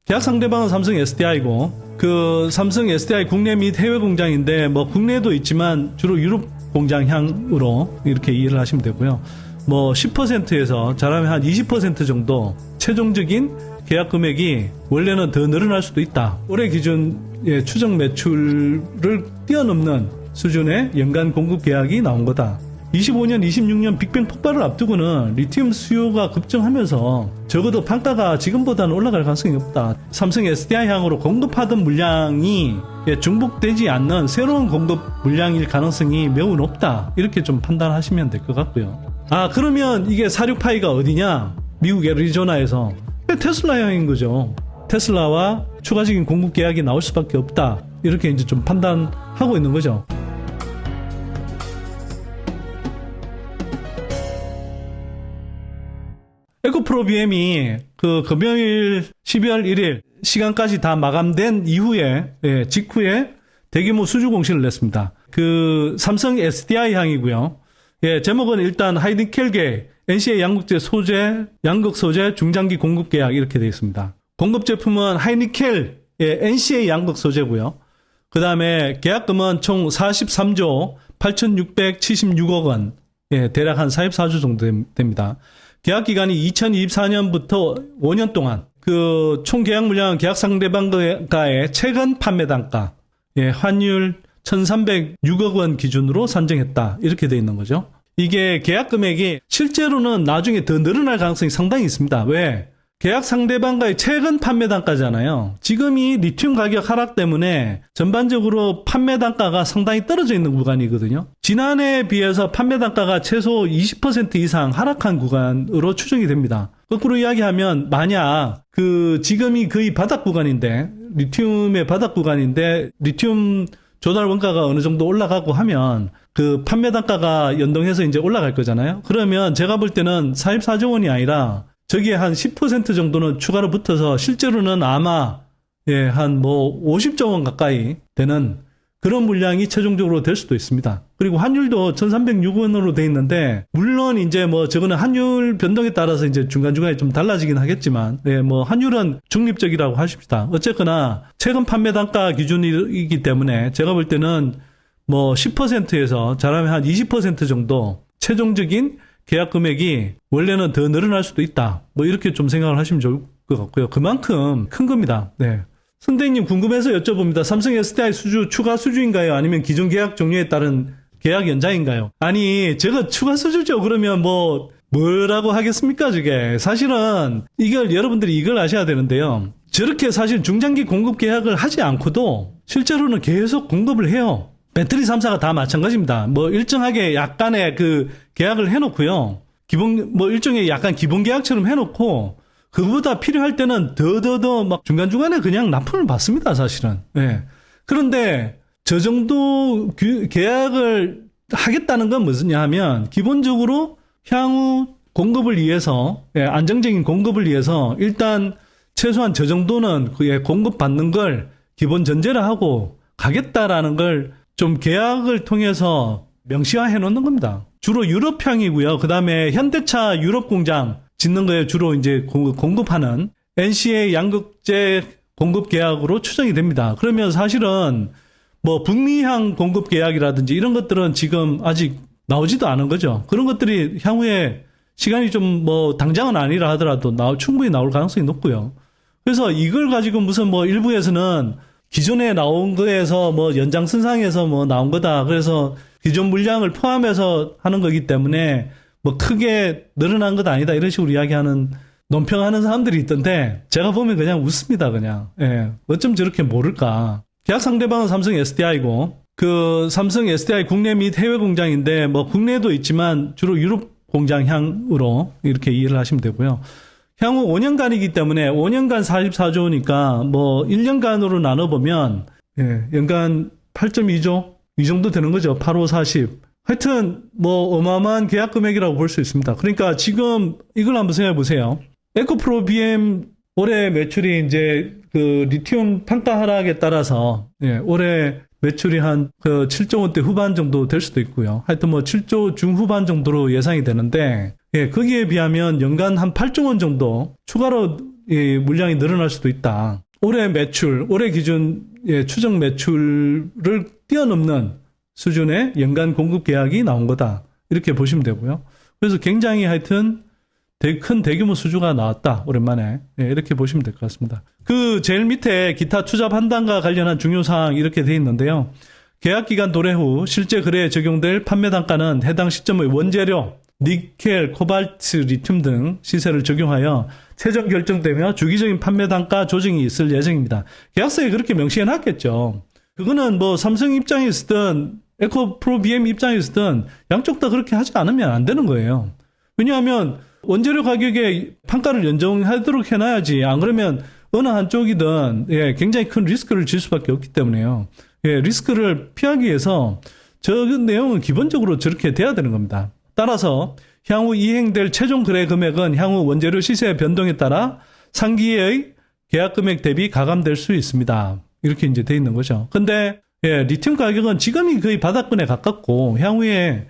계약 상대방은 삼성 SDI고 그 삼성 SDI 국내 및 해외 공장인데 뭐 국내도 있지만 주로 유럽 공장향으로 이렇게 이해를 하시면 되고요. 뭐 10%에서 잘하면 한 20% 정도 최종적인 계약 금액이 원래는 더 늘어날 수도 있다. 올해 기준의 추정 매출을 뛰어넘는 수준의 연간 공급 계약이 나온 거다. 25년, 26년 빅뱅 폭발을 앞두고는 리튬 수요가 급증하면서 적어도 판가가 지금보다는 올라갈 가능성이 없다. 삼성 SDI 향으로 공급하던 물량이 중복되지 않는 새로운 공급 물량일 가능성이 매우 높다. 이렇게 좀 판단하시면 될 것 같고요. 그러면 이게 사륙파이가 어디냐? 미국 애리조나에서 테슬라 향인 거죠. 테슬라와 추가적인 공급 계약이 나올 수밖에 없다. 이렇게 이제 좀 판단하고 있는 거죠. 에코프로 BM이 그 금요일 12월 1일 시간까지 다 마감된 이후에 직후에 대규모 수주 공시를 냈습니다. 그 삼성 SDI 향이고요. 제목은 일단 하이니켈계 NCA 양극재 소재, 양극 소재 중장기 공급 계약 이렇게 되어 있습니다. 공급 제품은 하이니켈 NCA 양극 소재고요. 그 다음에 계약금은 총 43조 8,676억 원, 대략 한 44조 정도 됩니다. 계약 기간이 2024년부터 5년 동안 그 총 계약 물량은 계약 상대방가의 최근 판매 단가 환율 1,306억 원 기준으로 산정했다. 이렇게 돼 있는 거죠. 이게 계약 금액이 실제로는 나중에 더 늘어날 가능성이 상당히 있습니다. 왜? 계약 상대방과의 최근 판매 단가잖아요. 지금이 리튬 가격 하락 때문에 전반적으로 판매 단가가 상당히 떨어져 있는 구간이거든요. 지난해에 비해서 판매 단가가 최소 20% 이상 하락한 구간으로 추정이 됩니다. 거꾸로 이야기하면 만약 그 지금이 거의 바닥 구간인데 리튬의 바닥 구간인데 리튬 조달 원가가 어느 정도 올라가고 하면 그 판매 단가가 연동해서 이제 올라갈 거잖아요. 그러면 제가 볼 때는 44조 원이 아니라 저기에 한 10% 정도는 추가로 붙어서 실제로는 아마 한 뭐 50조 원 가까이 되는 그런 물량이 최종적으로 될 수도 있습니다. 그리고 환율도 1,306원으로 돼 있는데 물론 이제 뭐 저거는 환율 변동에 따라서 이제 중간중간에 좀 달라지긴 하겠지만 뭐 환율은 중립적이라고 하십시다. 어쨌거나 최근 판매 단가 기준이기 때문에 제가 볼 때는 뭐 10%에서 잘하면 한 20% 정도 최종적인 계약 금액이 원래는 더 늘어날 수도 있다. 뭐 이렇게 좀 생각을 하시면 좋을 것 같고요. 그만큼 큰 겁니다. 선생님 궁금해서 여쭤봅니다. 삼성 SDI 수주 추가 수주인가요? 아니면 기존 계약 종료에 따른 계약 연장인가요? 아니 저거 추가 수주죠. 그러면 뭐라고 하겠습니까? 저게 사실은 여러분들이 이걸 아셔야 되는데요. 저렇게 사실 중장기 공급 계약을 하지 않고도 실제로는 계속 공급을 해요. 배터리 3사가 다 마찬가지입니다. 일정하게 약간의 그 계약을 해놓고요. 일종의 약간 기본 계약처럼 해놓고, 그거보다 필요할 때는 더 막 중간중간에 그냥 납품을 받습니다, 사실은. 그런데 저 정도 계약을 하겠다는 건 무엇이냐 하면, 기본적으로 향후 공급을 위해서, 안정적인 공급을 위해서, 일단 최소한 저 정도는 공급받는 걸 기본 전제를 하고 가겠다라는 걸 좀 계약을 통해서 명시화해 놓는 겁니다. 주로 유럽향이고요. 그 다음에 현대차 유럽 공장 짓는 거에 주로 이제 공급하는 NCA 양극재 공급 계약으로 추정이 됩니다. 그러면 사실은 북미향 공급 계약이라든지 이런 것들은 지금 아직 나오지도 않은 거죠. 그런 것들이 향후에 시간이 좀 당장은 아니라 하더라도 충분히 나올 가능성이 높고요. 그래서 이걸 가지고 무슨 일부에서는 기존에 나온 거에서 연장선상에서 나온 거다. 그래서 기존 물량을 포함해서 하는 거기 때문에 크게 늘어난 것 아니다. 이런 식으로 이야기하는 논평하는 사람들이 있던데 제가 보면 그냥 웃습니다. 그냥. 어쩜 저렇게 모를까. 계약 상대방은 삼성 SDI고 그 삼성 SDI 국내 및 해외 공장인데 국내도 있지만 주로 유럽 공장향으로 이렇게 이해를 하시면 되고요. 향후 5년간이기 때문에 5년간 44조니까 1년간으로 나눠보면 연간 8.2조 이 정도 되는 거죠. 8, 5, 40. 하여튼 어마어마한 계약 금액이라고 볼 수 있습니다. 그러니까 지금 이걸 한번 생각해 보세요. 에코프로 BM 올해 매출이 이제 그 리튬 판가 하락에 따라서 올해 매출이 한 7조 원대 후반 정도 될 수도 있고요. 하여튼 7조 중후반 정도로 예상이 되는데 거기에 비하면 연간 한 8조 원 정도 추가로 이 물량이 늘어날 수도 있다. 올해 매출, 올해 기준 추정 매출을 뛰어넘는 수준의 연간 공급 계약이 나온 거다. 이렇게 보시면 되고요. 그래서 굉장히 하여튼 큰 대규모 수주가 나왔다. 오랜만에. 이렇게 보시면 될 것 같습니다. 그 제일 밑에 기타 투자 판단과 관련한 중요사항 이렇게 돼 있는데요. 계약기간 도래 후 실제 거래에 적용될 판매 단가는 해당 시점의 원재료, 니켈, 코발트, 리튬 등 시세를 적용하여 최종 결정되며 주기적인 판매 단가 조정이 있을 예정입니다. 계약서에 그렇게 명시해 놨겠죠. 그거는 뭐 삼성 입장에서든 에코프로 BM 입장에서든 양쪽 다 그렇게 하지 않으면 안 되는 거예요. 왜냐하면 원재료 가격에 판가를 연정하도록 해놔야지. 안 그러면 어느 한쪽이든 굉장히 큰 리스크를 질 수밖에 없기 때문에요. 리스크를 피하기 위해서 저 내용은 기본적으로 저렇게 돼야 되는 겁니다. 따라서 향후 이행될 최종 거래 금액은 향후 원재료 시세 변동에 따라 상기의 계약 금액 대비 가감될 수 있습니다. 이렇게 이제 돼 있는 거죠. 근데 리튬 가격은 지금이 거의 바닥권에 가깝고 향후에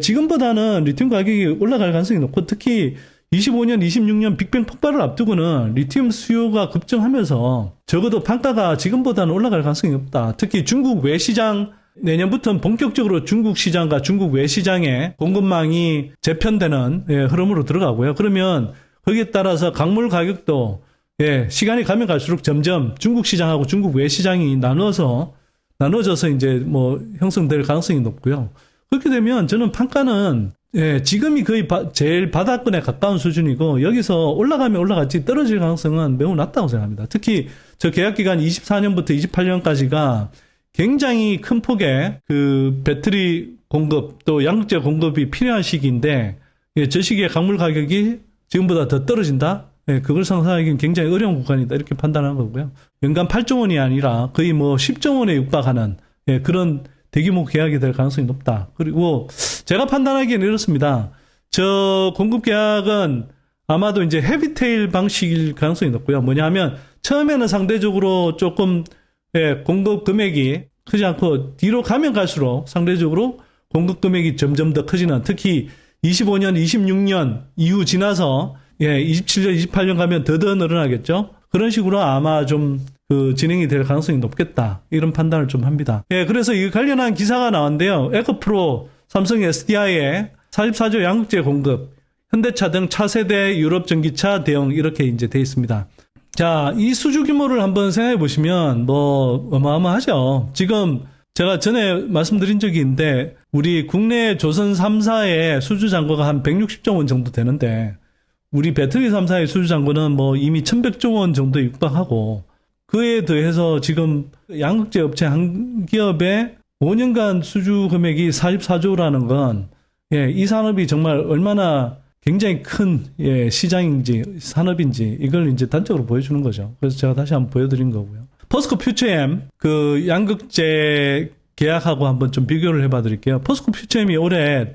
지금보다는 리튬 가격이 올라갈 가능성이 높고 특히 25년, 26년 빅뱅 폭발을 앞두고는 리튬 수요가 급증하면서 적어도 판가가 지금보다는 올라갈 가능성이 없다. 특히 중국 외시장 내년부터는 본격적으로 중국 시장과 중국 외시장의 공급망이 재편되는 흐름으로 들어가고요. 그러면 거기에 따라서 광물 가격도 시간이 가면 갈수록 점점 중국 시장하고 중국 외시장이 나눠져서 이제 뭐 형성될 가능성이 높고요. 그렇게 되면 저는 판가는 지금이 거의 제일 바닥권에 가까운 수준이고 여기서 올라가면 올라갔지 떨어질 가능성은 매우 낮다고 생각합니다. 특히 저 계약기간 24년부터 28년까지가 굉장히 큰 폭의 그 배터리 공급 또 양극재 공급이 필요한 시기인데 저 시기에 광물 가격이 지금보다 더 떨어진다? 그걸 상상하기는 굉장히 어려운 구간이다 이렇게 판단하는 거고요. 연간 8조 원이 아니라 거의 뭐 10조 원에 육박하는 그런 대규모 계약이 될 가능성이 높다. 그리고 제가 판단하기에는 이렇습니다. 저 공급 계약은 아마도 이제 헤비테일 방식일 가능성이 높고요. 뭐냐 하면 처음에는 상대적으로 조금 공급 금액이 크지 않고 뒤로 가면 갈수록 상대적으로 공급 금액이 점점 더 커지는 특히 25년, 26년 이후 지나서 27년, 28년 가면 더 늘어나겠죠. 그런 식으로 아마 좀 진행이 될 가능성이 높겠다. 이런 판단을 좀 합니다. 그래서 이 관련한 기사가 나왔는데요. 에코프로, 삼성 SDI의 44조 양극재 공급, 현대차 등 차세대 유럽 전기차 대응 이렇게 이제 돼 있습니다. 자, 이 수주 규모를 한번 생각해 보시면 뭐 어마어마하죠. 지금 제가 전에 말씀드린 적이 있는데 우리 국내 조선 3사의 수주 잔고가 한 160조 원 정도 되는데 우리 배터리 3사의 수주 잔고는 뭐 이미 1100조 원 정도에 육박하고 그에 더해서 지금 양극재 업체 한 기업의 5년간 수주 금액이 44조라는 건 이 산업이 정말 얼마나 굉장히 큰 시장인지 산업인지 이걸 이제 단적으로 보여주는 거죠. 그래서 제가 다시 한번 보여드린 거고요. 포스코 퓨처엠 그 양극재 계약하고 한번 좀 비교를 해봐 드릴게요. 포스코 퓨처엠이 올해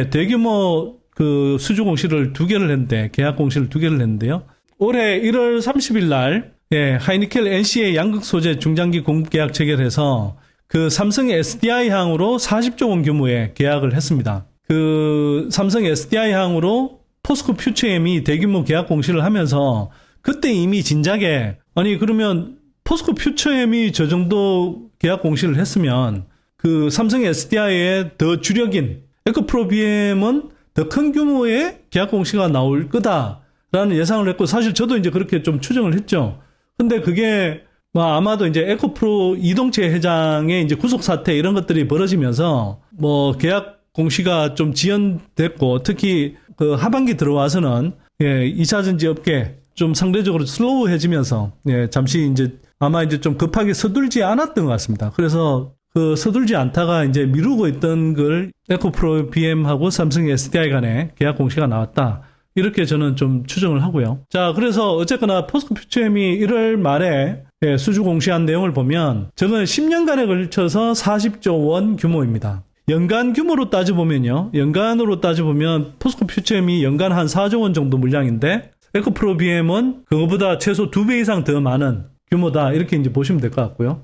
대규모 그 수주 공시를 2개를 했는데 계약 공시를 2개를 했는데요. 올해 1월 30일 날 하이니켈 NC의 양극 소재 중장기 공급 계약 체결해서 그 삼성 SDI 향으로 40조 원 규모의 계약을 했습니다. 그 삼성 SDI 향으로 포스코 퓨처엠이 대규모 계약 공시를 하면서 그때 이미 진작에 아니 그러면 포스코 퓨처엠이 저 정도 계약 공시를 했으면 그 삼성 SDI의 더 주력인 에코프로 BM은 더 큰 규모의 계약 공시가 나올 거다라는 예상을 했고 사실 저도 이제 그렇게 좀 추정을 했죠. 근데 그게 뭐 아마도 이제 에코프로 이동채 회장의 이제 구속 사태 이런 것들이 벌어지면서 뭐 계약 공시가 좀 지연됐고 특히 그 하반기 들어와서는 2차전지 업계 좀 상대적으로 슬로우해지면서 잠시 이제 아마 이제 좀 급하게 서둘지 않았던 것 같습니다. 그래서 그 서둘지 않다가 이제 미루고 있던 걸 에코프로 BM하고 삼성 SDI 간에 계약 공시가 나왔다. 이렇게 저는 좀 추정을 하고요. 자, 그래서 어쨌거나 포스코 퓨처엠이 1월 말에 수주 공시한 내용을 보면 저건 10년간에 걸쳐서 40조 원 규모입니다. 연간 규모로 따져보면요. 연간으로 따져보면 포스코 퓨처엠이 연간 한 4조 원 정도 물량인데 에코프로 BM은 그거보다 최소 2배 이상 더 많은 규모다. 이렇게 이제 보시면 될 것 같고요.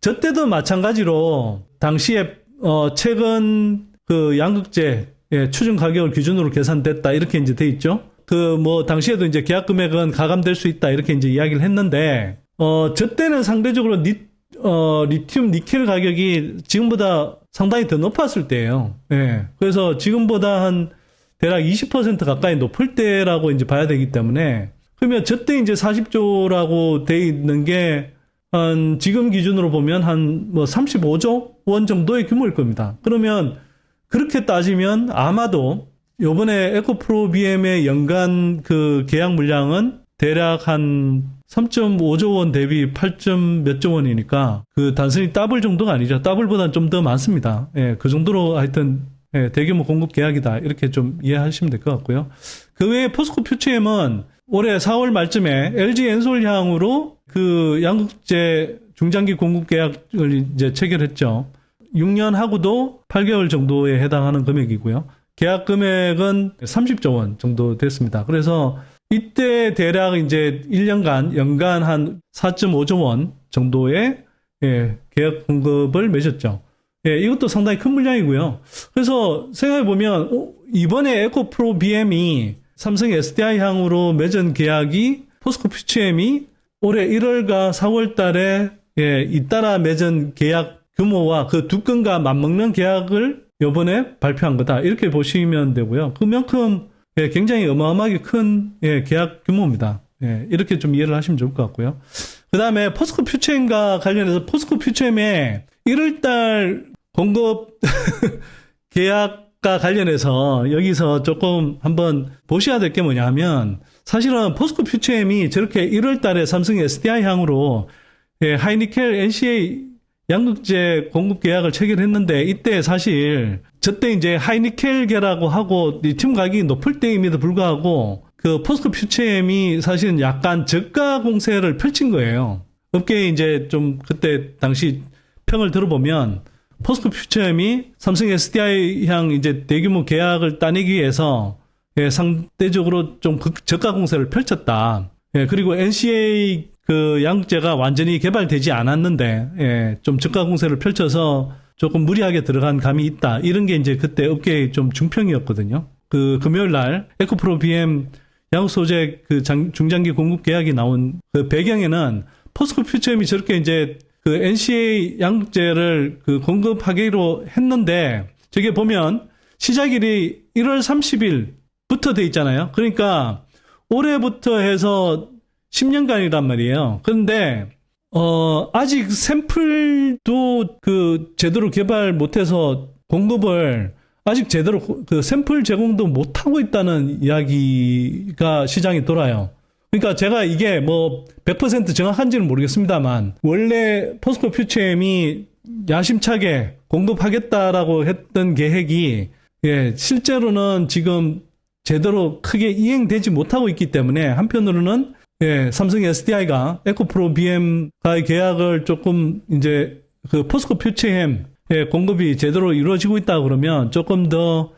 저 때도 마찬가지로 당시에 최근 그 양극재 추정 가격을 기준으로 계산됐다. 이렇게 이제 돼 있죠. 당시에도 이제 계약 금액은 가감될 수 있다 이렇게 이제 이야기를 했는데, 저 때는 상대적으로 리튬 니켈 가격이 지금보다 상당히 더 높았을 때예요. 예. 그래서 지금보다 한 대략 20% 가까이 높을 때라고 이제 봐야 되기 때문에, 그러면 저 때 이제 40조라고 돼 있는 게 한 지금 기준으로 보면 한 35조 원 정도의 규모일 겁니다. 그러면 그렇게 따지면 아마도 요번에 에코프로비엠의 연간 그 계약 물량은 대략 한 3.5조 원 대비 8점 몇 조 원이니까 그 단순히 더블 정도가 아니죠. 더블보다는 좀 더 많습니다. 예, 그 정도로 하여튼 예, 대규모 공급 계약이다. 이렇게 좀 이해하시면 될 것 같고요. 그 외에 포스코 퓨처엠은 올해 4월 말쯤에 LG 엔솔향으로 그 양극재 중장기 공급 계약을 이제 체결했죠. 6년 하고도 8개월 정도에 해당하는 금액이고요. 계약 금액은 30조 원 정도 됐습니다. 그래서 이때 대략 이제 1년간 연간 한 4.5조 원 정도의 예, 계약 공급을 맺었죠. 예, 이것도 상당히 큰 물량이고요. 그래서 생각해보면 이번에 에코프로비엠이 삼성 SDI 향으로 맺은 계약이 포스코 퓨처엠이 올해 1월과 4월 달에 예, 잇따라 맺은 계약 규모와 그 두 건과 맞먹는 계약을 이번에 발표한 거다. 이렇게 보시면 되고요. 그만큼 예, 굉장히 어마어마하게 큰 예, 계약 규모입니다. 예, 이렇게 좀 이해를 하시면 좋을 것 같고요. 그 다음에 포스코 퓨처엠과 관련해서 포스코 퓨처엠의 1월달 공급 계약과 관련해서 여기서 조금 한번 보셔야 될 게 뭐냐 하면 사실은 포스코 퓨처엠이 저렇게 1월달에 삼성 SDI 향으로 예, 하이니켈 NCA 양극재 공급 계약을 체결했는데 이때 사실 저때 이제 하이니켈계라고 하고 리튬 가격이 높을 때임에도 불구하고 그 포스코 퓨처엠이 사실은 약간 저가 공세를 펼친 거예요. 업계에 이제 좀 그때 당시 평을 들어보면 포스코 퓨처엠이 삼성 SDI 향 이제 대규모 계약을 따내기 위해서 예, 상대적으로 좀 저가 공세를 펼쳤다. 예, 그리고 NCA 그 양극재가 완전히 개발되지 않았는데 예, 좀 저가 공세를 펼쳐서 조금 무리하게 들어간 감이 있다. 이런 게 이제 그때 업계의 좀 중평이었거든요. 그 금요일 날 에코프로비엠 양극 소재 그 중장기 공급 계약이 나온 그 배경에는 포스코 퓨처엠이 저렇게 이제 그 NCA 양극재를 그 공급하기로 했는데 저게 보면 시작일이 1월 30일부터 돼 있잖아요. 그러니까 올해부터 해서 10년간이란 말이에요. 그런데 아직 샘플도 그 제대로 개발 못해서 공급을 아직 제대로 그 샘플 제공도 못하고 있다는 이야기가 시장에 돌아요. 그러니까 제가 이게 100% 정확한지는 모르겠습니다만 원래 포스코 퓨처엠이 야심차게 공급하겠다라고 했던 계획이 예, 실제로는 지금 제대로 크게 이행되지 못하고 있기 때문에 한편으로는 예, 삼성 SDI가 에코프로비엠과의 계약을 조금 이제 그 포스코 퓨처엠 예, 공급이 제대로 이루어지고 있다 그러면 조금 더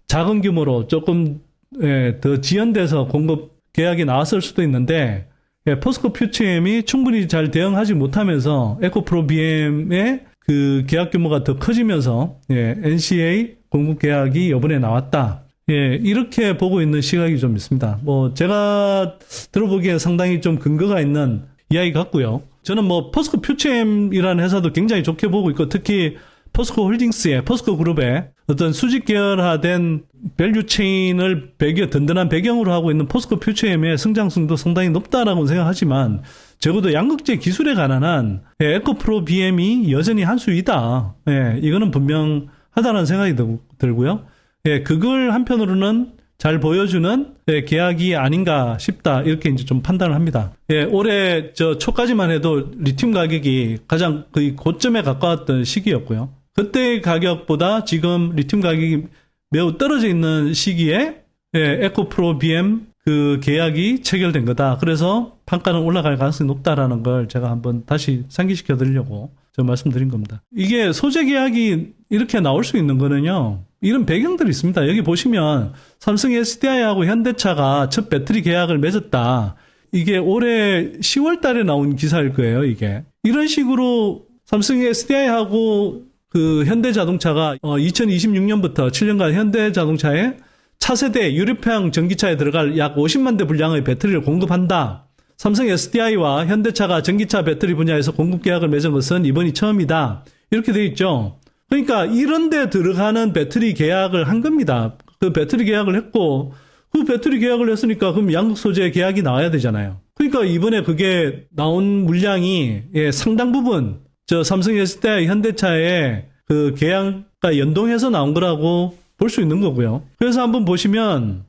작은 규모로 조금 예, 더 지연돼서 공급 계약이 나왔을 수도 있는데 예, 포스코 퓨처엠이 충분히 잘 대응하지 못하면서 에코프로비엠의 그 계약 규모가 더 커지면서 예, NCA 공급 계약이 이번에 나왔다. 예, 이렇게 보고 있는 시각이 좀 있습니다. 제가 들어보기에 상당히 좀 근거가 있는 이야기 같고요. 저는 포스코 퓨처엠이라는 회사도 굉장히 좋게 보고 있고, 특히 포스코 홀딩스의, 포스코 그룹의 어떤 수직 계열화된 밸류 체인을 든든한 배경으로 하고 있는 포스코 퓨처엠의 성장성도 상당히 높다라고 생각하지만, 적어도 양극재 기술에 관한 한 에코프로비엠이 여전히 한 수위다. 예, 이거는 분명하다는 생각이 들고요. 예, 그걸 한편으로는 잘 보여주는 예, 계약이 아닌가 싶다. 이렇게 이제 좀 판단을 합니다. 예, 올해 초까지만 해도 리튬 가격이 가장 거의 고점에 가까웠던 시기였고요. 그때의 가격보다 지금 리튬 가격이 매우 떨어져 있는 시기에 예, 에코프로비엠 그 계약이 체결된 거다. 그래서 판가는 올라갈 가능성이 높다라는 걸 제가 한번 다시 상기시켜 드리려고 저 말씀드린 겁니다. 이게 소재 계약이 이렇게 나올 수 있는 거는요. 이런 배경들이 있습니다. 여기 보시면 삼성 SDI하고 현대차가 첫 배터리 계약을 맺었다. 이게 올해 10월 달에 나온 기사일 거예요, 이게. 이런 식으로 삼성 SDI하고 그 현대자동차가 2026년부터 7년간 현대자동차에 차세대 유럽형 전기차에 들어갈 약 50만 대 분량의 배터리를 공급한다. 삼성 SDI와 현대차가 전기차 배터리 분야에서 공급 계약을 맺은 것은 이번이 처음이다. 이렇게 돼 있죠. 그러니까 이런 데 들어가는 배터리 계약을 한 겁니다. 그 배터리 계약을 했고 그 배터리 계약을 했으니까 그럼 양극 소재 계약이 나와야 되잖아요. 그러니까 이번에 그게 나온 물량이 상당 부분 저 삼성 SDI 현대차의 그 계약과 연동해서 나온 거라고 볼 수 있는 거고요. 그래서 한번 보시면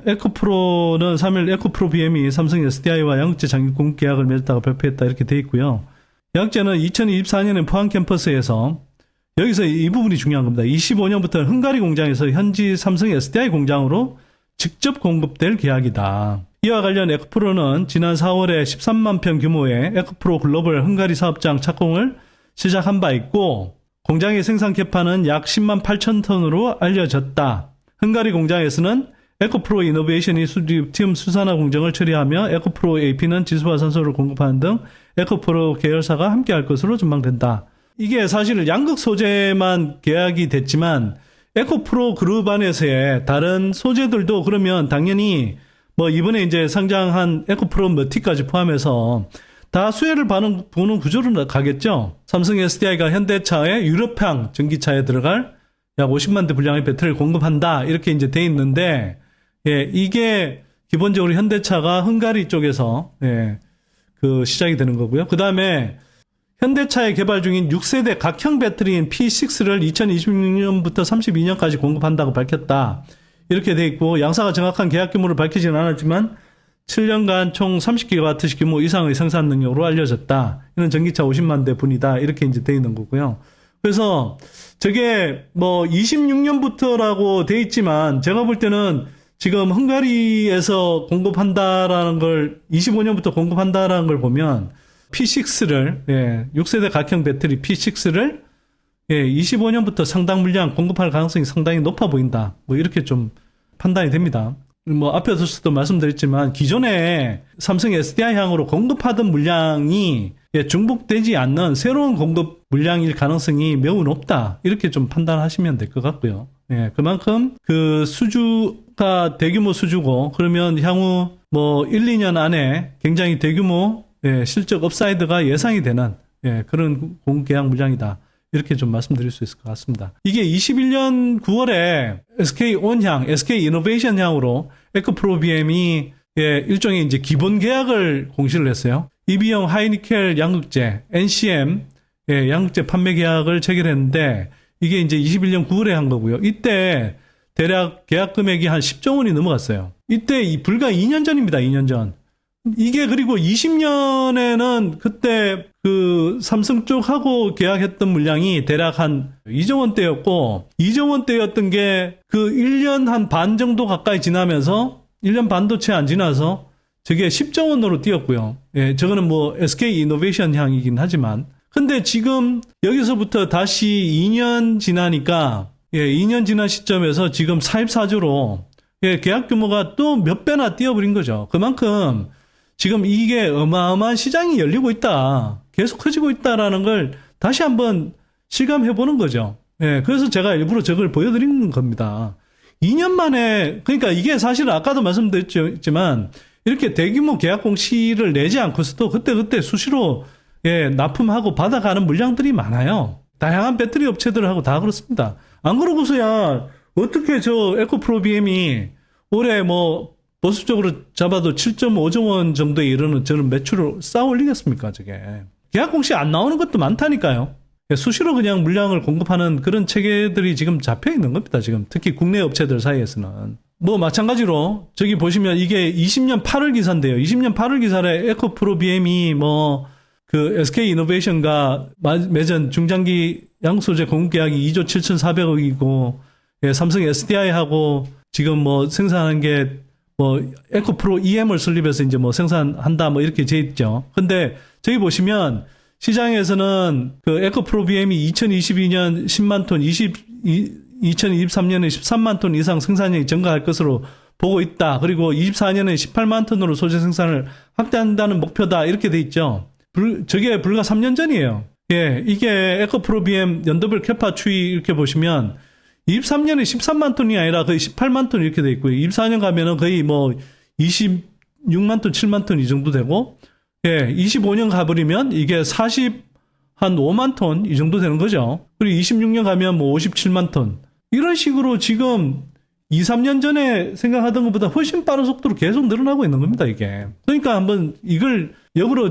에코프로는 3일 에코프로 BM이 삼성 SDI와 양극재 장기 공급 계약을 맺었다고 발표했다 이렇게 돼 있고요. 양극재는 2024년에 포항 캠퍼스에서 여기서 이 부분이 중요한 겁니다. 25년부터 헝가리 공장에서 현지 삼성 SDI 공장으로 직접 공급될 계약이다. 이와 관련 에코프로는 지난 4월에 13만 평 규모의 에코프로 글로벌 헝가리 사업장 착공을 시작한 바 있고 공장의 생산 캐파는 약 10만 8천 톤으로 알려졌다. 헝가리 공장에서는 에코프로 이노베이션이 리튬 수산화 공정을 처리하며 에코프로 AP는 지수와 산소를 공급하는 등 에코프로 계열사가 함께할 것으로 전망된다. 이게 사실 양극 소재만 계약이 됐지만 에코프로 그룹 안에서의 다른 소재들도 그러면 당연히 뭐 이번에 이제 상장한 에코프로 머티까지 포함해서 다 수혜를 보는 구조로 가겠죠. 삼성 SDI가 현대차의 유럽향 전기차에 들어갈 약 50만 대 분량의 배터리를 공급한다. 이렇게 이제 돼 있는데, 이게 기본적으로 현대차가 헝가리 쪽에서, 그 시작이 되는 거고요. 그 다음에 현대차에 개발 중인 6세대 각형 배터리인 P6를 2026년부터 32년까지 공급한다고 밝혔다. 이렇게 돼 있고, 양사가 정확한 계약 규모를 밝히지는 않았지만, 7년간 총 30GWh 규모 이상의 생산 능력으로 알려졌다. 이는 전기차 50만 대 분이다. 이렇게 이제 돼 있는 거고요. 그래서 저게 뭐 26년부터라고 돼 있지만 제가 볼 때는 지금 헝가리에서 공급한다라는 걸 25년부터 공급한다라는 걸 보면 P6를 6세대 각형 배터리 P6를 25년부터 상당 물량 공급할 가능성이 상당히 높아 보인다. 뭐 이렇게 좀 판단이 됩니다. 뭐 앞에서도 말씀드렸지만 기존에 삼성 SDI 향으로 공급하던 물량이 중복되지 않는 새로운 공급 물량일 가능성이 매우 높다. 이렇게 좀 판단하시면 될 것 같고요. 그만큼 그 수주가 대규모 수주고 그러면 향후 뭐 1, 2년 안에 굉장히 대규모 실적 업사이드가 예상이 되는 그런 공급 계약 물량이다. 이렇게 좀 말씀드릴 수 있을 것 같습니다. 이게 21년 9월에 SK온향, SK이노베이션 향으로 에코프로 BM이 일종의 이제 기본 계약을 공시를 했어요. EB형 하이니켈 양극재, NCM 양극재 판매 계약을 체결했는데 이게 이제 21년 9월에 한 거고요. 이때 대략 계약 금액이 한 10조 원이 넘어갔어요. 이때 불과 2년 전입니다. 2년 전. 이게 그리고 20년에는 그때 그 삼성 쪽하고 계약했던 물량이 대략 한 2조 원대였고 2조 원대였던 게 그 1년 한 반 정도 가까이 지나면서 1년 반도 채 안 지나서 저게 10조 원으로 뛰었고요. 저거는 뭐 SK 이노베이션 향이긴 하지만 근데 지금 여기서부터 다시 2년 지나니까 2년 지난 시점에서 지금 44조로 계약 규모가 또 몇 배나 뛰어버린 거죠. 그만큼 지금 이게 어마어마한 시장이 열리고 있다. 계속 커지고 있다라는 걸 다시 한번 실감해보는 거죠. 그래서 제가 일부러 저걸 보여드리는 겁니다. 2년 만에, 그러니까 이게 사실은 아까도 말씀드렸지만, 이렇게 대규모 계약 공시를 내지 않고서도 그때그때 수시로, 납품하고 받아가는 물량들이 많아요. 다양한 배터리 업체들하고 다 그렇습니다. 안 그러고서야, 어떻게 저 에코프로 BM이 올해 뭐, 보수적으로 잡아도 7.5조 원 정도에 이르는 저는 매출을 쌓아 올리겠습니까, 저게. 계약 공시 안 나오는 것도 많다니까요. 수시로 그냥 물량을 공급하는 그런 체계들이 지금 잡혀 있는 겁니다, 지금. 특히 국내 업체들 사이에서는. 뭐, 마찬가지로, 저기 보시면 이게 20년 8월 기사인데요. 20년 8월 기사에 에코프로 BM이 뭐, 그 SK 이노베이션과 맺은 중장기 양소재 공급 계약이 2조 7,400억이고, 삼성 SDI하고 지금 뭐 생산한 게 뭐 에코프로 EM을 설립해서 이제 뭐 생산한다 뭐 이렇게 돼 있죠. 근데 저기 보시면 시장에서는 그 에코프로 BM이 2022년 10만 톤, 2023년에 13만 톤 이상 생산량이 증가할 것으로 보고 있다. 그리고 24년에 18만 톤으로 소재 생산을 확대한다는 목표다. 이렇게 돼 있죠. 저게 불과 3년 전이에요. 이게 에코프로 BM 연도별 캐파 추이 이렇게 보시면 23년에 13만 톤이 아니라 거의 18만 톤 이렇게 돼 있고요. 24년 가면은 거의 뭐 26만 톤, 7만 톤 이 정도 되고, 예, 25년 가버리면 이게 한 5만 톤 이 정도 되는 거죠. 그리고 26년 가면 뭐 57만 톤. 이런 식으로 지금 2, 3년 전에 생각하던 것보다 훨씬 빠른 속도로 계속 늘어나고 있는 겁니다, 이게. 그러니까 한번 이걸 역으로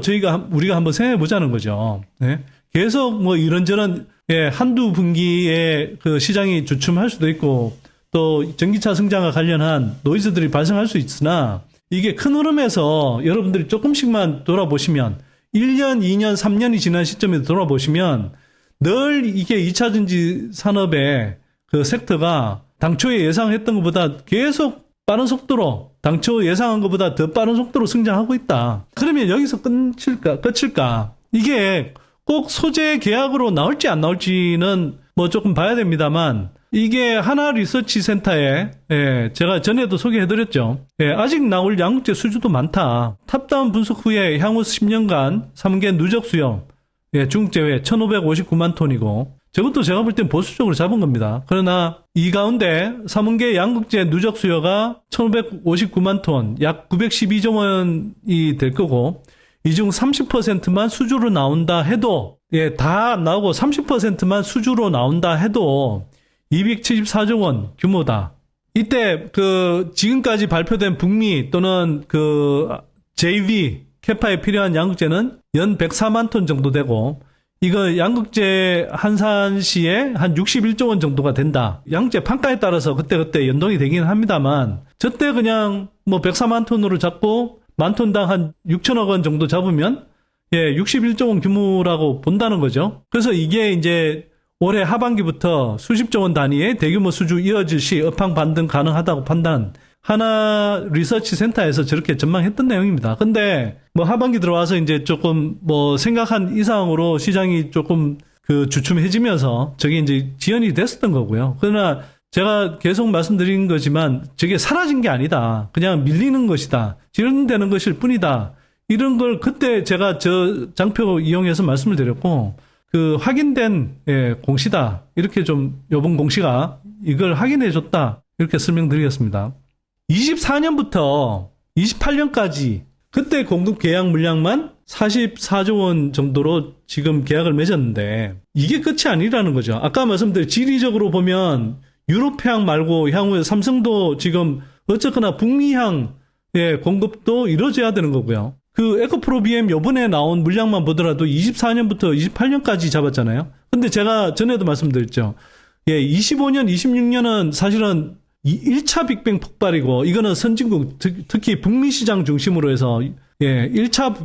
우리가 한번 생각해 보자는 거죠. 네? 계속 뭐 이런저런, 예, 한두 분기에 그 시장이 주춤할 수도 있고, 또 전기차 성장과 관련한 노이즈들이 발생할 수 있으나, 이게 큰 흐름에서 여러분들이 조금씩만 돌아보시면, 1년, 2년, 3년이 지난 시점에 돌아보시면, 늘 이게 2차 전지 산업의 그 섹터가 당초에 예상했던 것보다 계속 빠른 속도로, 당초 예상한 것보다 더 빠른 속도로 성장하고 있다. 그러면 여기서 끝일까? 이게 꼭 소재 계약으로 나올지 안 나올지는 뭐 조금 봐야 됩니다만, 이게 하나 리서치 센터에, 예, 제가 전에도 소개해드렸죠. 예, 아직 나올 양극재 수주도 많다. 탑다운 분석 후에 향후 10년간 3개 누적 수요, 예, 중국 제외 1,559만 톤이고, 저것도 제가 볼 땐 보수적으로 잡은 겁니다. 그러나 이 가운데 3원계 양극재 누적 수요가 1,559만 톤, 약 912조 원이 될 거고, 이 중 30%만 수주로 나온다 해도, 예, 다 나오고 30%만 수주로 나온다 해도 274조 원 규모다. 이때 지금까지 발표된 북미 또는 JV 캐파에 필요한 양극재는 연 104만 톤 정도 되고, 이거 양극재 한산시에 한 61조 원 정도가 된다. 양극재 판가에 따라서 그때 연동이 되긴 합니다만, 저때 그냥 뭐 104만 톤으로 잡고 만 톤당 한 6천억 원 정도 잡으면, 예, 61조 원 규모라고 본다는 거죠. 그래서 이게 이제 올해 하반기부터 수십조 원 단위의 대규모 수주 이어질 시 업황 반등 가능하다고 판단. 하나 리서치 센터에서 저렇게 전망했던 내용입니다. 근데 뭐 하반기 들어와서 이제 조금 뭐 생각한 이상으로 시장이 조금 주춤해지면서 저게 이제 지연이 됐었던 거고요. 그러나 제가 계속 말씀드린 거지만 저게 사라진 게 아니다. 그냥 밀리는 것이다. 지연되는 것일 뿐이다. 이런 걸 그때 제가 저 장표 이용해서 말씀을 드렸고, 확인된, 예, 공시다. 이렇게 좀 요번 공시가 이걸 확인해 줬다. 이렇게 설명드리겠습니다. 24년부터 28년까지 그때 공급 계약 물량만 44조 원 정도로 지금 계약을 맺었는데 이게 끝이 아니라는 거죠. 아까 말씀드린 지리적으로 보면 유럽향 말고 향후에 삼성도 지금 어쨌거나 북미향, 예, 공급도 이루어져야 되는 거고요. 에코프로 BM 요번에 나온 물량만 보더라도 24년부터 28년까지 잡았잖아요. 근데 제가 전에도 말씀드렸죠. 예, 25년, 26년은 사실은 1차 빅뱅 폭발이고, 이거는 선진국, 특히 북미 시장 중심으로 해서, 예, 1차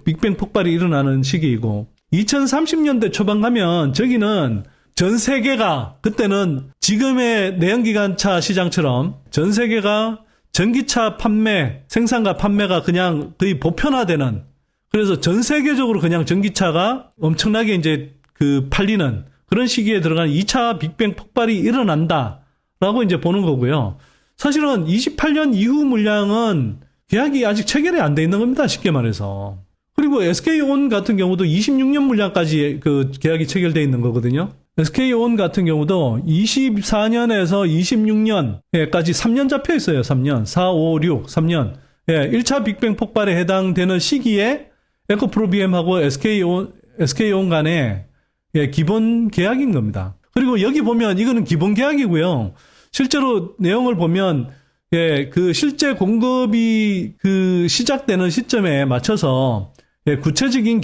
빅뱅 폭발이 일어나는 시기이고, 2030년대 초반 가면 저기는 전 세계가, 그때는 지금의 내연기관차 시장처럼 전 세계가 전기차 판매, 생산과 판매가 그냥 거의 보편화되는, 그래서 전 세계적으로 그냥 전기차가 엄청나게 이제 팔리는 그런 시기에 들어가는 2차 빅뱅 폭발이 일어난다라고 이제 보는 거고요. 사실은 28년 이후 물량은 계약이 아직 체결이 안 돼 있는 겁니다. 쉽게 말해서. 그리고 SK온 같은 경우도 26년 물량까지 계약이 체결돼 있는 거거든요. SK온 같은 경우도 24년에서 26년까지 3년 잡혀 있어요. 3년. 4, 5, 6, 3년. 예, 1차 빅뱅 폭발에 해당되는 시기에 에코프로 BM하고 SK온 간에, 예, 기본 계약인 겁니다. 그리고 여기 보면 이거는 기본 계약이고요. 실제로 내용을 보면, 예, 실제 공급이 시작되는 시점에 맞춰서, 예, 구체적인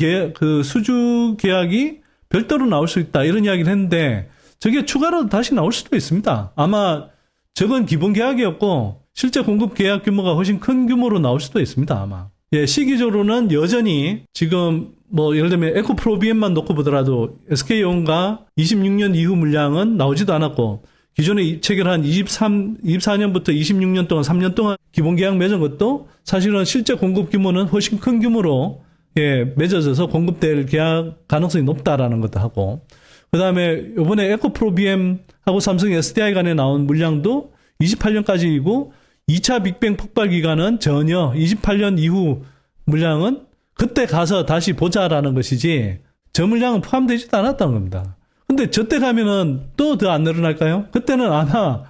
수주 계약이 별도로 나올 수 있다. 이런 이야기를 했는데, 저게 추가로 다시 나올 수도 있습니다. 아마 저건 기본 계약이었고, 실제 공급 계약 규모가 훨씬 큰 규모로 나올 수도 있습니다. 아마. 예, 시기적으로는 여전히 지금 예를 들면 에코프로 BM만 놓고 보더라도 SK온과 26년 이후 물량은 나오지도 않았고, 기존에 체결한 24년부터 26년 동안 3년 동안 기본 계약 맺은 것도 사실은 실제 공급 규모는 훨씬 큰 규모로, 예, 맺어져서 공급될 계약 가능성이 높다라는 것도 하고, 그 다음에 이번에 에코프로 BM하고 삼성 SDI 간에 나온 물량도 28년까지이고, 2차 빅뱅 폭발 기간은 전혀 28년 이후 물량은 그때 가서 다시 보자라는 것이지, 저 물량은 포함되지도 않았다는 겁니다. 근데 저때 가면은 또 더 안 늘어날까요? 그때는 아마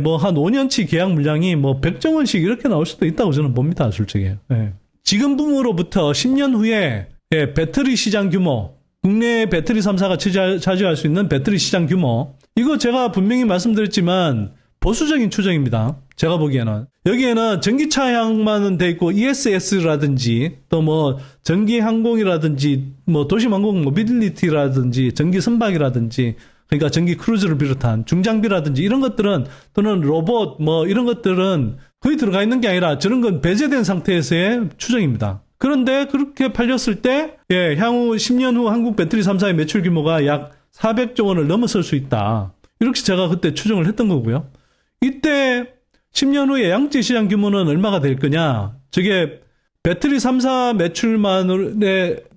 뭐 한 5년치 계약 물량이 뭐 100조 원씩 이렇게 나올 수도 있다고 저는 봅니다, 솔직히. 지금 붐으로부터 10년 후에 배터리 시장 규모, 국내 배터리 3사가 차지할 수 있는 배터리 시장 규모, 이거 제가 분명히 말씀드렸지만 보수적인 추정입니다. 제가 보기에는. 여기에는 전기차량만은 돼 있고 ESS라든지 또 뭐 전기항공이라든지 뭐 도심항공 모빌리티라든지 전기선박이라든지 그러니까 전기 크루즈를 비롯한 중장비라든지 이런 것들은 또는 로봇 뭐 이런 것들은 거의 들어가 있는 게 아니라 저런 건 배제된 상태에서의 추정입니다. 그런데 그렇게 팔렸을 때 향후 10년 후 한국 배터리 3사의 매출 규모가 약 400조 원을 넘어설 수 있다. 이렇게 제가 그때 추정을 했던 거고요. 이때 10년 후에 양재 시장 규모는 얼마가 될 거냐? 저게 배터리 3사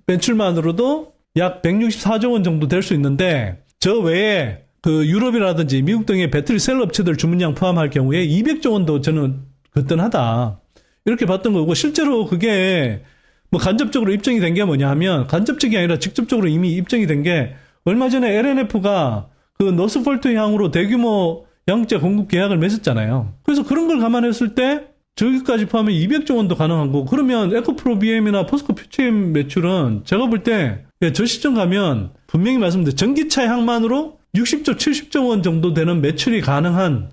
매출만으로도 약 164조 원 정도 될 수 있는데 저 외에 그 유럽이라든지 미국 등의 배터리 셀 업체들 주문량 포함할 경우에 200조 원도 저는 거뜬하다. 이렇게 봤던 거고 실제로 그게 뭐 간접적으로 입증이 된 게 뭐냐 하면 간접적이 아니라 직접적으로 이미 입증이 된 게 얼마 전에 LNF가 그 노스폴트 향으로 대규모 양재 공급 계약을 맺었잖아요. 그래서 그런 걸 감안했을 때 저기까지 포함하면 200조 원도 가능한 거고 그러면 에코프로 BM이나 포스코 퓨처엠 매출은 제가 볼 때 저 시점 가면 분명히 말씀드린 전기차 향만으로 60조, 70조 원 정도 되는 매출이 가능한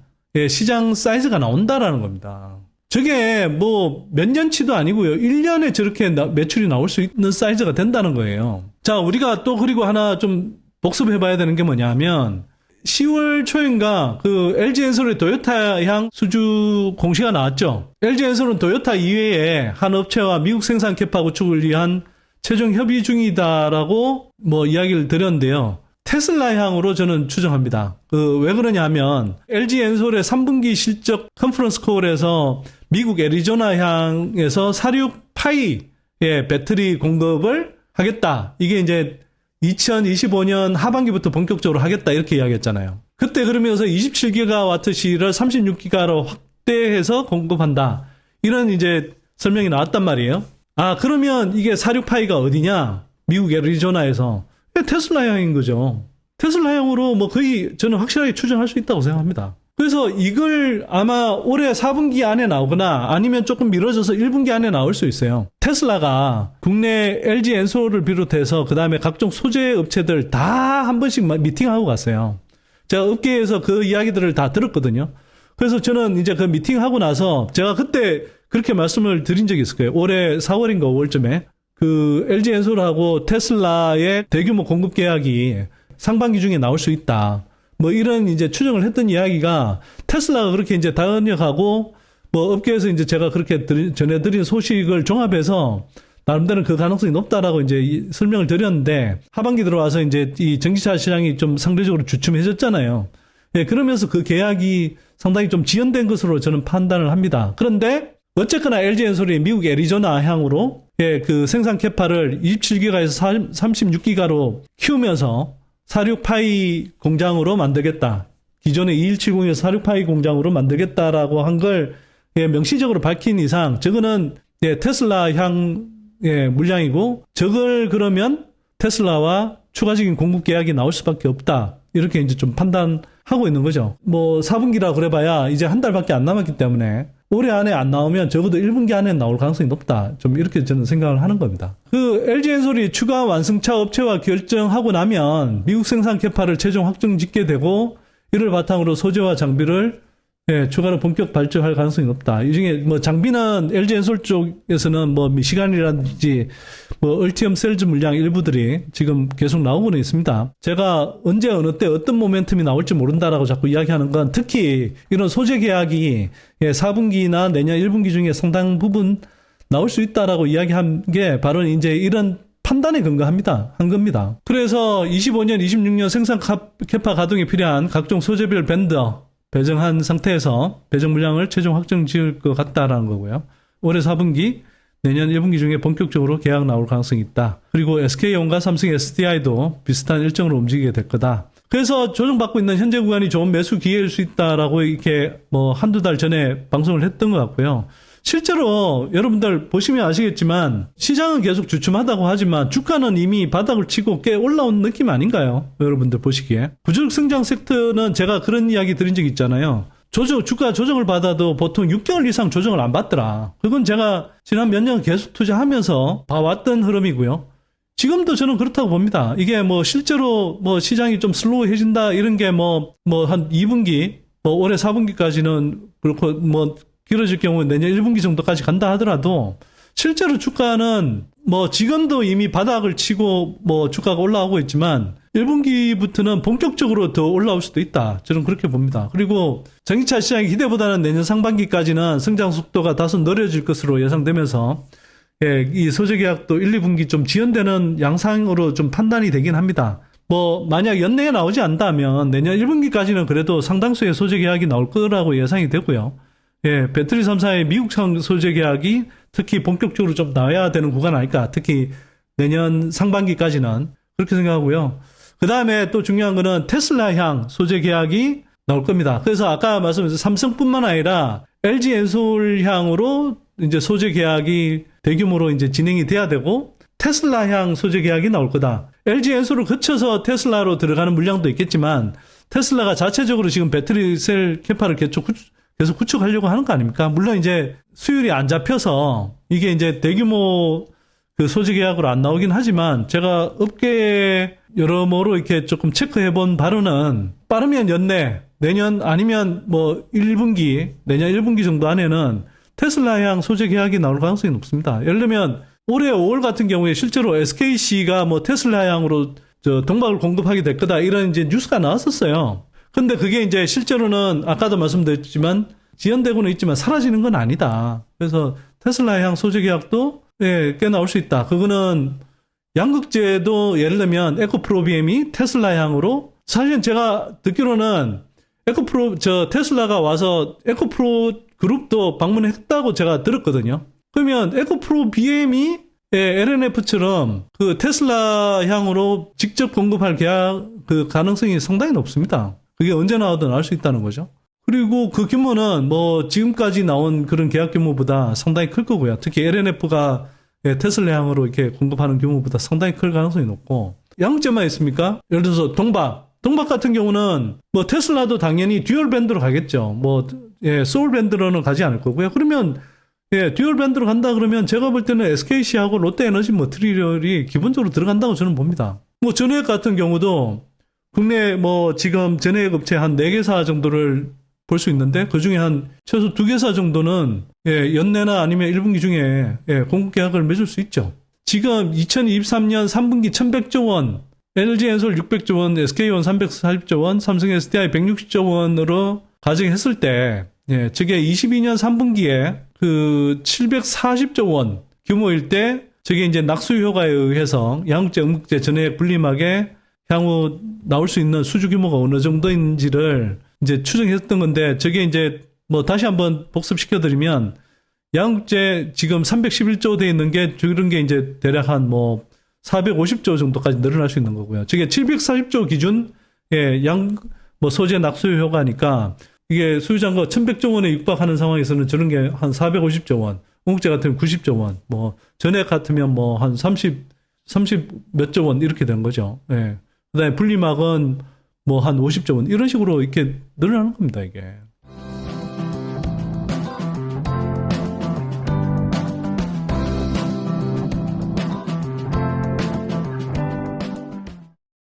시장 사이즈가 나온다라는 겁니다. 저게 뭐 몇 년치도 아니고요. 1년에 저렇게 매출이 나올 수 있는 사이즈가 된다는 거예요. 자, 우리가 또 그리고 하나 좀 복습해봐야 되는 게 뭐냐면 10월 초인가 그 LG엔솔의 도요타향 수주 공시가 나왔죠. LG엔솔은 도요타 이외에 한 업체와 미국 생산 캐파 구축을 위한 최종 협의 중이다라고 뭐 이야기를 드렸는데요. 테슬라향으로 저는 추정합니다. 왜 그러냐 하면 LG엔솔의 3분기 실적 컨퍼런스 콜에서 미국 애리조나향에서 46파이의 배터리 공급을 하겠다. 이게 이제 2025년 하반기부터 본격적으로 하겠다 이렇게 이야기했잖아요. 그때 그러면서 27기가와트시를 36기가로 확대해서 공급한다. 이런 이제 설명이 나왔단 말이에요. 아, 그러면 이게 46파이가 어디냐? 미국 애리조나에서 테슬라향인 거죠. 테슬라향으로 뭐 거의 저는 확실하게 추정할 수 있다고 생각합니다. 그래서 이걸 아마 올해 4분기 안에 나오거나 아니면 조금 미뤄져서 1분기 안에 나올 수 있어요. 테슬라가 국내 LG 엔솔을 비롯해서 그 다음에 각종 소재 업체들 다 한 번씩 미팅하고 갔어요. 제가 업계에서 그 이야기들을 다 들었거든요. 그래서 저는 이제 그 미팅하고 나서 제가 그때 그렇게 말씀을 드린 적이 있을 거예요. 올해 4월인가 5월쯤에 그 LG 엔솔하고 테슬라의 대규모 공급 계약이 상반기 중에 나올 수 있다. 뭐 이런 이제 추정을 했던 이야기가 테슬라가 그렇게 이제 단역하고 뭐 업계에서 이제 제가 그렇게 전해드린 소식을 종합해서 나름대로 그 가능성이 높다라고 이제 설명을 드렸는데 하반기 들어와서 이제 이 전기차 시장이 좀 상대적으로 주춤해졌잖아요. 그러면서 그 계약이 상당히 좀 지연된 것으로 저는 판단을 합니다. 그런데 어쨌거나 LG엔솔이 미국 애리조나향으로 그 생산 캐파를 27기가에서 36기가로 키우면서 46파이 공장으로 만들겠다. 기존의 2170에서 46파이 공장으로 만들겠다라고 한 걸 명시적으로 밝힌 이상 저거는 테슬라향 물량이고 저걸 그러면 테슬라와 추가적인 공급 계약이 나올 수밖에 없다. 이렇게 이제 좀 판단하고 있는 거죠. 뭐 4분기라 그래봐야 이제 한 달밖에 안 남았기 때문에 올해 안에 안 나오면 적어도 1분기 안에 나올 가능성이 높다. 좀 이렇게 저는 생각을 하는 겁니다. 그 LG엔솔이 추가 완승차 업체와 결정하고 나면 미국 생산 캐파를 최종 확정 짓게 되고 이를 바탕으로 소재와 장비를 추가로 본격 발주할 가능성이 높다. 이 중에 뭐 장비는 LG엔솔 쪽에서는 뭐 미시간이라든지 뭐 얼티엄 셀즈 물량 일부들이 지금 계속 나오고는 있습니다. 제가 언제 어느 때 어떤 모멘텀이 나올지 모른다라고 자꾸 이야기하는 건 특히 이런 소재 계약이 4분기나 내년 1분기 중에 상당 부분 나올 수 있다라고 이야기한 게 바로 이제 이런 판단에 근거합니다. 한 겁니다. 그래서 25년, 26년 생산 캐파 가동에 필요한 각종 소재별 벤더 배정한 상태에서 배정 물량을 최종 확정 지을 것 같다라는 거고요. 올해 4분기, 내년 1분기 중에 본격적으로 계약 나올 가능성이 있다. 그리고 SK온과 삼성 SDI도 비슷한 일정으로 움직이게 될 거다. 그래서 조정받고 있는 현재 구간이 좋은 매수 기회일 수 있다라고 이렇게 뭐 한두 달 전에 방송을 했던 것 같고요. 실제로 여러분들 보시면 아시겠지만 시장은 계속 주춤하다고 하지만 주가는 이미 바닥을 치고 꽤 올라온 느낌 아닌가요? 여러분들 보시기에. 구조적 성장 섹터는 제가 그런 이야기 드린 적 있잖아요. 주가 조정을 받아도 보통 6개월 이상 조정을 안 받더라. 그건 제가 지난 몇 년 계속 투자하면서 봐왔던 흐름이고요. 지금도 저는 그렇다고 봅니다. 이게 뭐 실제로 뭐 시장이 좀 슬로우해진다 이런 게 뭐 한 2분기, 뭐 올해 4분기까지는 그렇고 뭐 길어질 경우 내년 1분기 정도까지 간다 하더라도 실제로 주가는 뭐 지금도 이미 바닥을 치고 뭐 주가가 올라오고 있지만 1분기부터는 본격적으로 더 올라올 수도 있다. 저는 그렇게 봅니다. 그리고 전기차 시장의 기대보다는 내년 상반기까지는 성장 속도가 다소 느려질 것으로 예상되면서 예, 이 소재 계약도 1, 2분기 좀 지연되는 양상으로 좀 판단이 되긴 합니다. 뭐 만약 연내에 나오지 않다면 내년 1분기까지는 그래도 상당수의 소재 계약이 나올 거라고 예상이 되고요. 예, 배터리 3사의 미국산 소재 계약이 특히 본격적으로 좀 나와야 되는 구간 아닐까. 특히 내년 상반기까지는 그렇게 생각하고요. 그 다음에 또 중요한 거는 테슬라향 소재 계약이 나올 겁니다. 그래서 아까 말씀드린 삼성뿐만 아니라 LG 엔솔향으로 이제 소재 계약이 대규모로 이제 진행이 돼야 되고 테슬라향 소재 계약이 나올 거다. LG 엔솔을 거쳐서 테슬라로 들어가는 물량도 있겠지만 테슬라가 자체적으로 지금 배터리 셀 캐파를 계속 구축하려고 하는 거 아닙니까? 물론 이제 수율이 안 잡혀서 이게 이제 대규모 그 소재 계약으로 안 나오긴 하지만 제가 업계에 여러모로 이렇게 조금 체크해 본 바로는 빠르면 연내, 내년 아니면 뭐 1분기, 내년 1분기 정도 안에는 테슬라향 소재 계약이 나올 가능성이 높습니다. 예를 들면 올해 5월 같은 경우에 실제로 SKC가 뭐 테슬라향으로 동박을 공급하게 될 거다 이런 이제 뉴스가 나왔었어요. 근데 그게 이제 실제로는 아까도 말씀드렸지만 지연되고는 있지만 사라지는 건 아니다. 그래서 테슬라향 소재 계약도 예, 꽤 나올 수 있다. 그거는 양극재도 예를 들면 에코프로 BM이 테슬라향으로 사실은 제가 듣기로는 테슬라가 와서 에코프로 그룹도 방문했다고 제가 들었거든요. 그러면 에코프로 BM이 LNF처럼 그 테슬라향으로 직접 공급할 계약 그 가능성이 상당히 높습니다. 그게 언제 나와도 나올 수 있다는 거죠. 그리고 그 규모는 뭐 지금까지 나온 그런 계약 규모보다 상당히 클 거고요. 특히 LNF가 테슬라향으로 이렇게 공급하는 규모보다 상당히 클 가능성이 높고 양극재만 있습니까? 예를 들어서 동박 같은 경우는 뭐 테슬라도 당연히 듀얼 밴드로 가겠죠. 뭐 소울 밴드로는 가지 않을 거고요. 그러면 듀얼 밴드로 간다 그러면 제가 볼 때는 SKC하고 롯데에너지 머티리얼이 기본적으로 들어간다고 저는 봅니다. 뭐 전해액 같은 경우도 국내 뭐 지금 전해액 업체 한 4개사 정도를 볼 수 있는데 그중에 한 최소 2개사 정도는 연내나 아니면 1분기 중에 공급 계약을 맺을 수 있죠. 지금 2023년 3분기 1100조 원, LG엔솔 600조 원, SK온 340조 원, 삼성 SDI 160조 원으로 가정했을 때 저게 22년 3분기에 그 740조 원 규모일 때 저게 이제 낙수 효과에 의해서 양극재, 음극재, 전해액 분리막에 향후 나올 수 있는 수주 규모가 어느 정도인지를 이제 추정했던 건데 저게 이제 뭐 다시 한번 복습시켜드리면 양극재 지금 311조 돼 있는 게 그런 게 이제 대략 한 뭐 450조 정도까지 늘어날 수 있는 거고요. 저게 740조 기준 뭐 소재 낙수 효과니까 이게 수주잔고 1100조 원에 육박하는 상황에서는 저런 게 한 450조 원, 음극재 같으면 90조 원, 뭐 전해액 같으면 뭐 한 30 몇 조 원 이렇게 되는 거죠. 그다음에 분리막은 뭐 한 50조 원 이런 식으로 이렇게 늘어나는 겁니다, 이게.